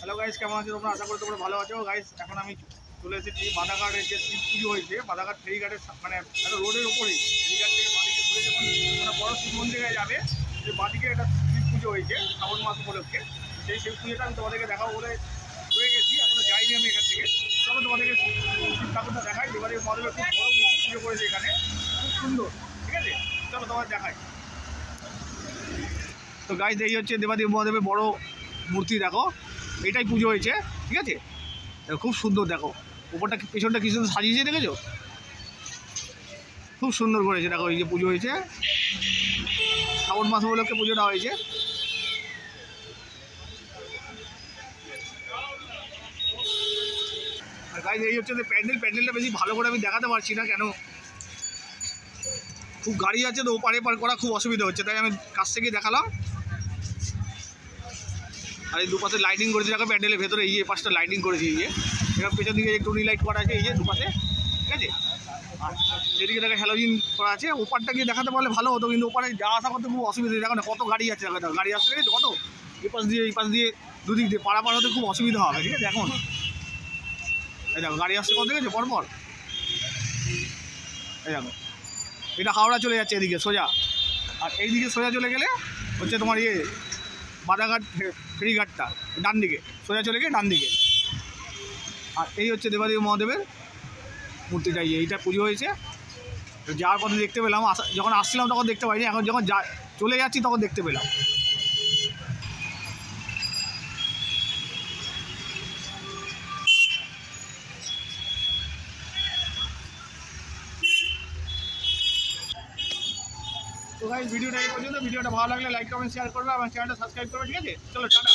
Hello guys, কেমন আছো তোমরা? আশা করি তোমরা ভালো আছো গাইস। এখন আমি চলে এসেছি বাধাঘাটের যে শিব পুজো হয়েছে, বাধাঘাট ফেরিঘাটের মানে একটা রোডের ওপরেই। ফেরিঘাট থেকে বাদিকে ঘুরে যখন তোমরা বড় শিব মন্দিরে যাবে, সেই বাদিকে একটা শিব পুজো হয়েছে শ্রাবণ মাস উপলক্ষে। সেই শিব পুজোটা আমি তোমাদেরকে দেখাবো বলে রয়ে গেছি, এখনো যাইনি আমি এখান থেকে। চলো তোমাদেরকে শিব ঠাকুরটা দেখাই। এবারে মহাদেবের খুব বড় পুজো করেছে এখানে, খুব সুন্দর। ঠিক আছে, চলো তোমাদের দেখাই। তো গাইস, এই হচ্ছে দেবাদেব মহাদেবের বড় মূর্তি। দেখো, এটাই পুজো হয়েছে। ঠিক আছে, খুব সুন্দর। দেখো উপরটা পেছনটা কি সুন্দর সাজিয়েছে, দেখেছো? খুব সুন্দর করেছে। দেখো, এই যে পুজো হয়েছে শ্রাবণ মাস উপলক্ষে পুজোটা হয়েছে। আর গাইস, এই হচ্ছে প্যান্ডেলটা বেশি ভালো করে আমি দেখাতে পারছি না, কেন খুব গাড়ি আছে তো, ওপারে পার করা খুব অসুবিধা হচ্ছে, তাই আমি কাছ থেকে দেখালাম। আর এই দুপাশে লাইটিং করেছে। দেখো প্যান্ডেলের ভেতরে এই যে পাশটা লাইটিং করেছে, এই যে এরকম পেছন দিকে টুনি লাইট করা আছে এই যে দুপাশে। ঠিক আছে, আর এদিকে দেখো হ্যালোজিন করা আছে। ওপারটা গিয়ে দেখাতে পারলে ভালো হতো, কিন্তু ওপারে যাওয়া আসা করতে খুব অসুবিধা। দেখো না কত গাড়ি আছে, দেখো গাড়ি আসছে, দেখেছো কত? এই পাশ দিয়ে দুদিক দিয়ে পারাপার হতে খুব অসুবিধা হবে। ঠিক আছে, এখন এই দেখো গাড়ি আসছে কত, দেখেছো পরপর? এই দেখো, এটা হাওড়া চলে যাচ্ছে এদিকে সোজা, আর এইদিকে সোজা চলে গেলে হচ্ছে তোমার বাধাঘাট ফেরিঘাটটা ডান দিকে সোজা চলে গিয়ে ডান দিকে। আর এই হচ্ছে দেবাদেব মহাদেবের মূর্তিটা। এইটা পুজো হয়েছে। যাওয়ার পথে দেখতে পেলাম, যখন আসছিলাম তখন দেখতে পাইনি, এখন যখন চলে যাচ্ছি তখন দেখতে পেলাম। তো গাইস, ভিডিওটা এই পর্যন্ত। ভিডিওটা ভালো লাগলে লাইক কমেন্ট শেয়ার করবে, আমার চ্যানেলটা সাবস্ক্রাইব করবে। ঠিক আছে, চলো টাটা।